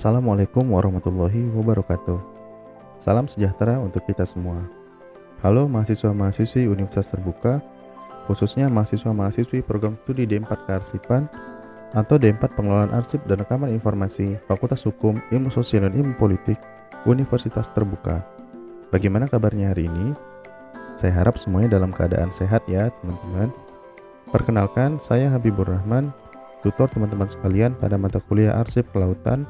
Assalamualaikum warahmatullahi wabarakatuh. Salam sejahtera untuk kita semua. Halo mahasiswa-mahasiswi Universitas Terbuka, khususnya mahasiswa-mahasiswi program studi D4 Kearsipan atau D4 Pengelolaan Arsip dan Rekaman Informasi Fakultas Hukum, Ilmu Sosial dan Ilmu Politik Universitas Terbuka. Bagaimana kabarnya hari ini? Saya harap semuanya dalam keadaan sehat ya teman-teman. Perkenalkan, saya Habibur Rahman, tutor teman-teman sekalian pada mata kuliah Arsip Kelautan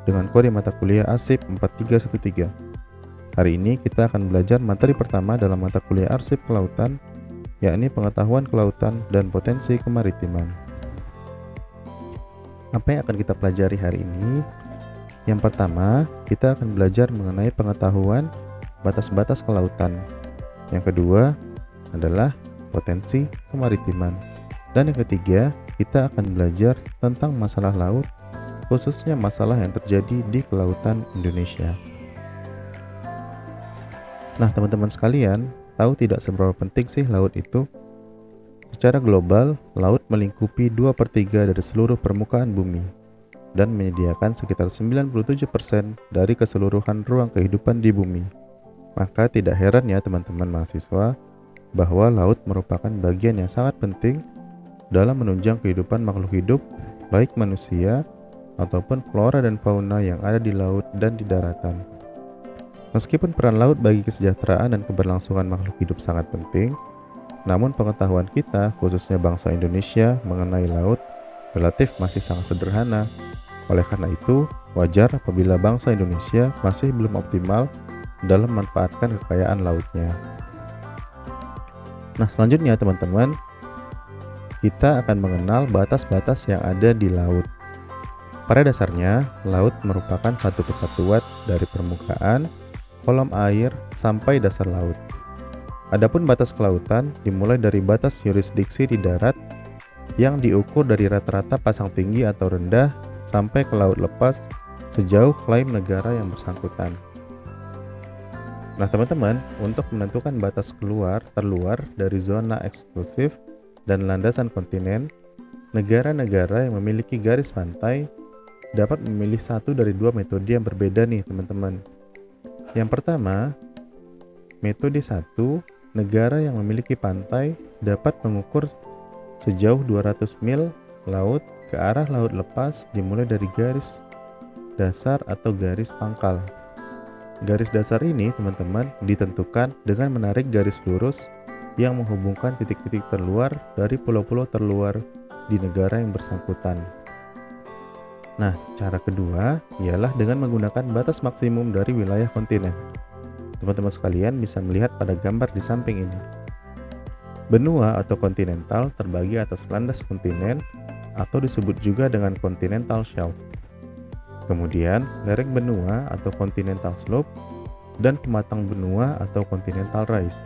dengan kode mata kuliah ASIP 4313. Hari ini kita akan belajar materi pertama dalam mata kuliah Arsip Kelautan, yakni pengetahuan kelautan dan potensi kemaritiman. Apa yang akan kita pelajari hari ini? Yang pertama, kita akan belajar mengenai pengetahuan batas-batas kelautan. Yang kedua adalah potensi kemaritiman. Dan yang ketiga, kita akan belajar tentang masalah laut, khususnya masalah yang terjadi di kelautan Indonesia. Nah, teman-teman sekalian, tahu tidak seberapa penting sih laut itu? Secara global, laut melingkupi 2/3 dari seluruh permukaan bumi dan menyediakan sekitar 97% dari keseluruhan ruang kehidupan di bumi. Maka tidak heran ya teman-teman mahasiswa, bahwa laut merupakan bagian yang sangat penting dalam menunjang kehidupan makhluk hidup, baik manusia ataupun flora dan fauna yang ada di laut dan di daratan. Meskipun peran laut bagi kesejahteraan dan keberlangsungan makhluk hidup sangat penting, namun pengetahuan kita, khususnya bangsa Indonesia, mengenai laut relatif masih sangat sederhana. Oleh karena itu, wajar apabila bangsa Indonesia masih belum optimal dalam memanfaatkan kekayaan lautnya. Nah, selanjutnya teman-teman, kita akan mengenal batas-batas yang ada di laut. Pada dasarnya, laut merupakan satu kesatuan dari permukaan, kolom air, sampai dasar laut. Adapun batas kelautan dimulai dari batas yurisdiksi di darat yang diukur dari rata-rata pasang tinggi atau rendah sampai ke laut lepas sejauh klaim negara yang bersangkutan. Nah teman-teman, untuk menentukan batas terluar dari zona eksklusif dan landasan kontinen, negara-negara yang memiliki garis pantai dapat memilih satu dari dua metode yang berbeda nih teman-teman. Yang pertama, metode 1, negara yang memiliki pantai dapat mengukur sejauh 200 mil laut ke arah laut lepas dimulai dari garis dasar atau garis pangkal. Garis dasar ini teman-teman ditentukan dengan menarik garis lurus yang menghubungkan titik-titik terluar dari pulau-pulau terluar di negara yang bersangkutan. Nah, cara kedua ialah dengan menggunakan batas maksimum dari wilayah kontinen. Teman-teman sekalian bisa melihat pada gambar di samping ini. Benua atau kontinental terbagi atas landas kontinen atau disebut juga dengan continental shelf. Kemudian, lereng benua atau continental slope dan pematang benua atau continental rise.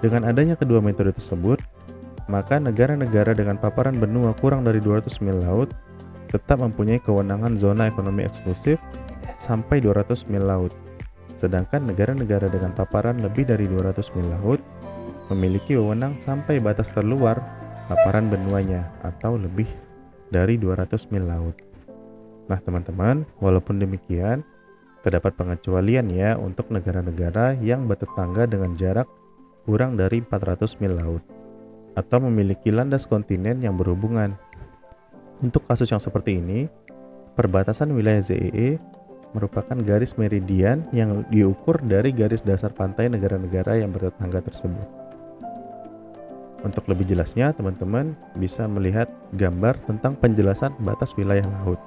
Dengan adanya kedua metode tersebut, maka negara-negara dengan paparan benua kurang dari 200 mil laut tetap mempunyai kewenangan zona ekonomi eksklusif sampai 200 mil laut. Sedangkan negara-negara dengan paparan lebih dari 200 mil laut memiliki wewenang sampai batas terluar paparan benuanya atau lebih dari 200 mil laut. Nah teman-teman, walaupun demikian, terdapat pengecualian ya untuk negara-negara yang bertetangga dengan jarak kurang dari 400 mil laut atau memiliki landas kontinen yang berhubungan. Untuk kasus yang seperti ini, perbatasan wilayah ZEE merupakan garis meridian yang diukur dari garis dasar pantai negara-negara yang bertetangga tersebut. Untuk lebih jelasnya, teman-teman bisa melihat gambar tentang penjelasan batas wilayah laut.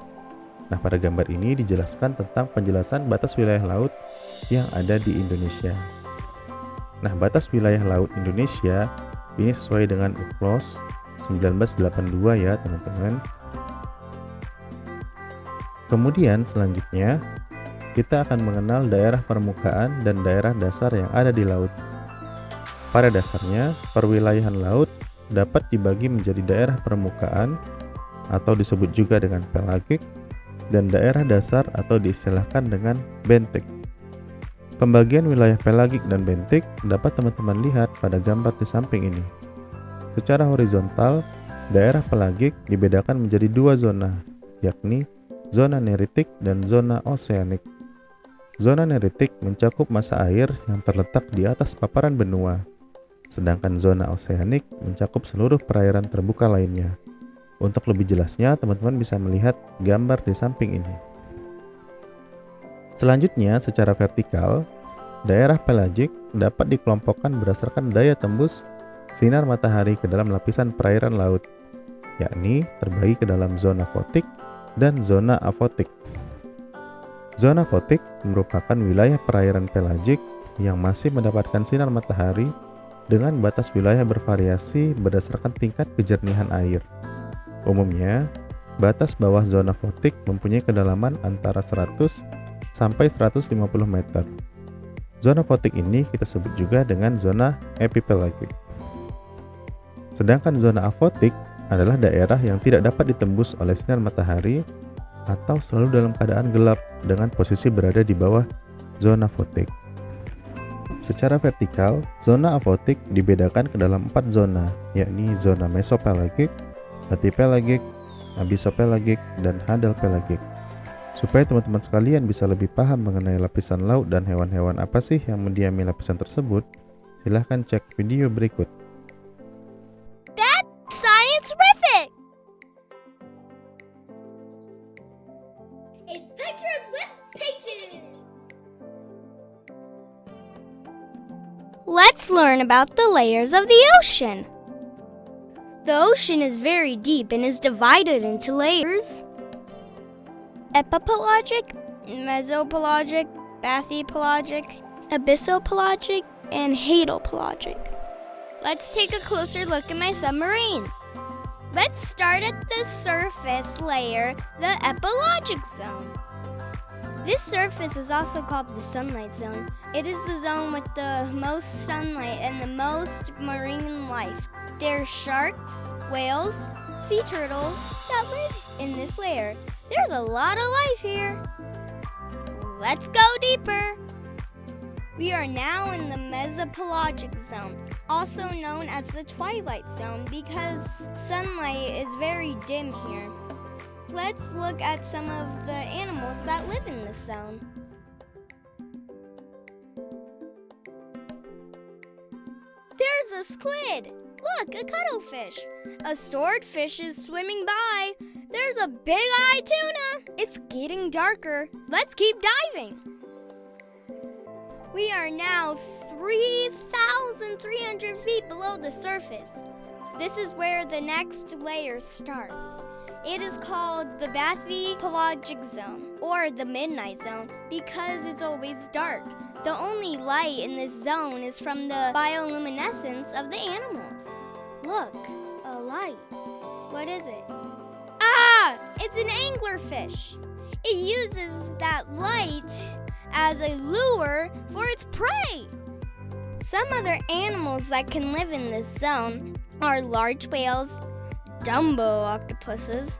Nah, pada gambar ini dijelaskan tentang penjelasan batas wilayah laut yang ada di Indonesia. Nah, batas wilayah laut Indonesia ini sesuai dengan UNCLOS 1982 ya, teman-teman. Kemudian selanjutnya, kita akan mengenal daerah permukaan dan daerah dasar yang ada di laut. Pada dasarnya, perwilayahan laut dapat dibagi menjadi daerah permukaan atau disebut juga dengan pelagik dan daerah dasar atau diistilahkan dengan bentik. Pembagian wilayah pelagik dan bentik dapat teman-teman lihat pada gambar di samping ini. Secara horizontal, daerah pelagik dibedakan menjadi dua zona, yakni zona neritik, dan zona oseanik. Zona neritik mencakup massa air yang terletak di atas paparan benua, sedangkan zona oseanik mencakup seluruh perairan terbuka lainnya. Untuk lebih jelasnya, teman-teman bisa melihat gambar di samping ini. Selanjutnya, secara vertikal, daerah pelagik dapat dikelompokkan berdasarkan daya tembus sinar matahari ke dalam lapisan perairan laut, yakni terbagi ke dalam zona fotik dan zona afotik. Zona fotik merupakan wilayah perairan pelagik yang masih mendapatkan sinar matahari dengan batas wilayah bervariasi berdasarkan tingkat kejernihan air. Umumnya, batas bawah zona fotik mempunyai kedalaman antara 100 sampai 150 meter. Zona fotik ini kita sebut juga dengan zona epipelagik. Sedangkan zona afotik adalah daerah yang tidak dapat ditembus oleh sinar matahari atau selalu dalam keadaan gelap dengan posisi berada di bawah zona fotik. Secara vertikal, zona afotik dibedakan ke dalam 4 zona, yakni zona mesopelagik, latipelagik, abisopelagik, dan hadalpelagik. Supaya teman-teman sekalian bisa lebih paham mengenai lapisan laut dan hewan-hewan apa sih yang mendiami lapisan tersebut, silahkan cek video berikut. That's science-rific! Adventures with Peyton! Let's learn about the layers of the ocean. The ocean is very deep and is divided into layers: epipelagic, mesopelagic, bathypelagic, abyssopelagic, and hadopelagic. Let's take a closer look at my submarine. Let's start at the surface layer, the epipelagic zone. This surface is also called the sunlight zone. It is the zone with the most sunlight and the most marine life. There are sharks, whales, sea turtles that live in this layer. There's a lot of life here. Let's go deeper. We are now in the mesopelagic zone, also known as the twilight zone because sunlight is very dim here. Let's look at some of the animals that live in this zone. There's a squid. Look, a cuttlefish. A swordfish is swimming by. There's a big-eyed tuna. It's getting darker. Let's keep diving. We are now 3,300 feet below the surface. This is where the next layer starts. It is called the bathypelagic zone, or the midnight zone, because it's always dark. The only light in this zone is from the bioluminescence of the animals. Look, a light. What is it? Ah, it's an anglerfish. It uses that light as a lure for its prey. Some other animals that can live in this zone are large whales, Dumbo octopuses,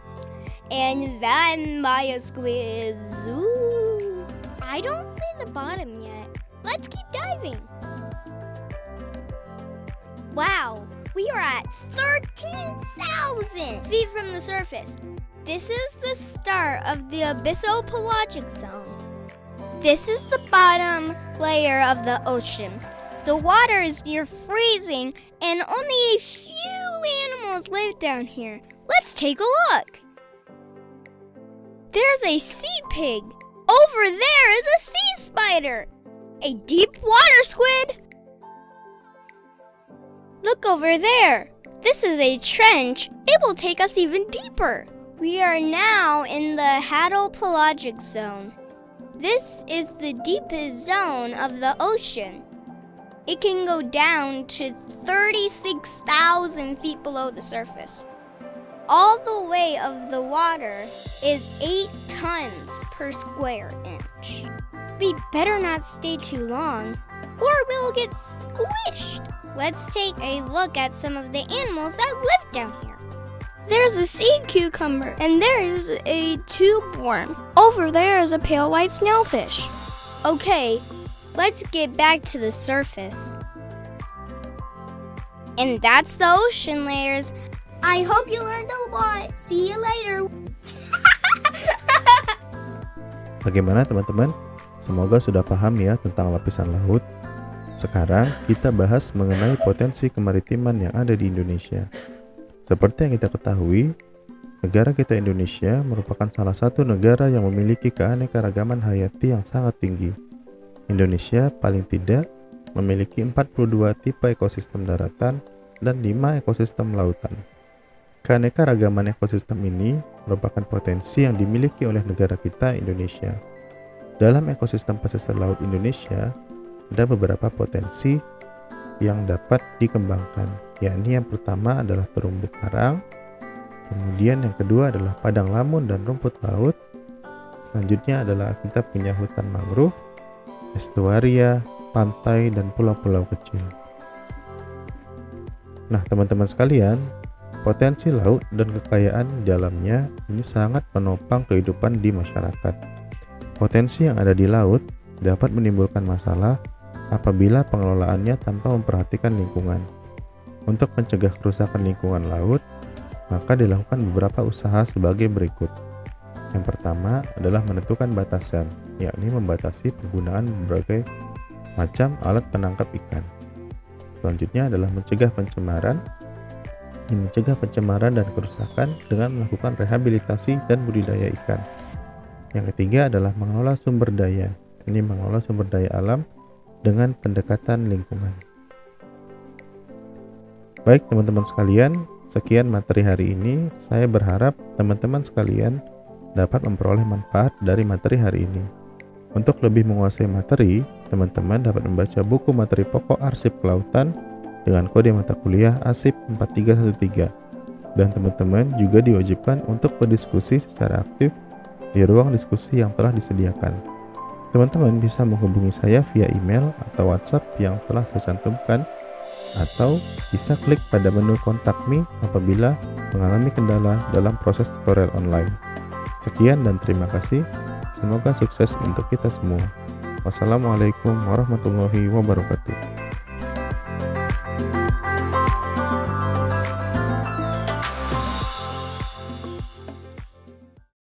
and vampire squids. Ooh, I don't see the bottom yet. Let's keep diving. Wow, we are at 13,000 feet from the surface. This is the start of the abyssopelagic zone. This is the bottom layer of the ocean. The water is near freezing and only a few animals live down here. Let's take a look. There's a sea pig. Over there is a sea spider. A deep water squid. Look over there. This is a trench. It will take us even deeper. We are now in the hadopelagic zone. This is the deepest zone of the ocean. It can go down to 36,000 feet below the surface. All the weight of the water is 8 tons per square inch. We better not stay too long, or we'll get squished. Let's take a look at some of the animals that live down here. There's a sea cucumber, and there is a tube worm. Over there is a pale white snailfish. Okay, let's get back to the surface. And that's the ocean layers. I hope you learned a lot. See you later. Bagaimana teman-teman? Semoga sudah paham ya tentang lapisan laut. Sekarang kita bahas mengenai potensi kemaritiman yang ada di Indonesia. Seperti yang kita ketahui, negara kita Indonesia merupakan salah satu negara yang memiliki keanekaragaman hayati yang sangat tinggi. Indonesia paling tidak memiliki 42 tipe ekosistem daratan dan 5 ekosistem lautan. Keanekaragaman ekosistem ini merupakan potensi yang dimiliki oleh negara kita Indonesia. Dalam ekosistem pesisir laut Indonesia, ada beberapa potensi yang dapat dikembangkan, yakni yang pertama adalah terumbu karang, kemudian yang kedua adalah padang lamun dan rumput laut, selanjutnya adalah kita punya hutan mangrove, estuaria, pantai, dan pulau-pulau kecil. Nah, teman-teman sekalian, potensi laut dan kekayaan di dalamnya ini sangat menopang kehidupan di masyarakat. Potensi yang ada di laut dapat menimbulkan masalah apabila pengelolaannya tanpa memperhatikan lingkungan. Untuk mencegah kerusakan lingkungan laut, maka dilakukan beberapa usaha sebagai berikut. Yang pertama adalah menentukan batasan, yakni membatasi penggunaan berbagai macam alat penangkap ikan. Selanjutnya adalah mencegah pencemaran dan kerusakan dengan melakukan rehabilitasi dan budidaya ikan. Yang ketiga adalah mengelola sumber daya. Ini mengelola sumber daya alam dengan pendekatan lingkungan. Baik teman-teman sekalian, sekian materi hari ini. Saya berharap teman-teman sekalian dapat memperoleh manfaat dari materi hari ini. Untuk lebih menguasai materi, teman-teman dapat membaca buku materi pokok arsip kelautan dengan kode mata kuliah ASIP 4313. Dan teman-teman juga diwajibkan untuk berdiskusi secara aktif di ruang diskusi yang telah disediakan. Teman-teman bisa menghubungi saya via email atau WhatsApp yang telah saya cantumkan, atau bisa klik pada menu kontak me apabila mengalami kendala dalam proses tutorial online. Sekian dan terima kasih. Semoga sukses untuk kita semua. Wassalamualaikum warahmatullahi wabarakatuh.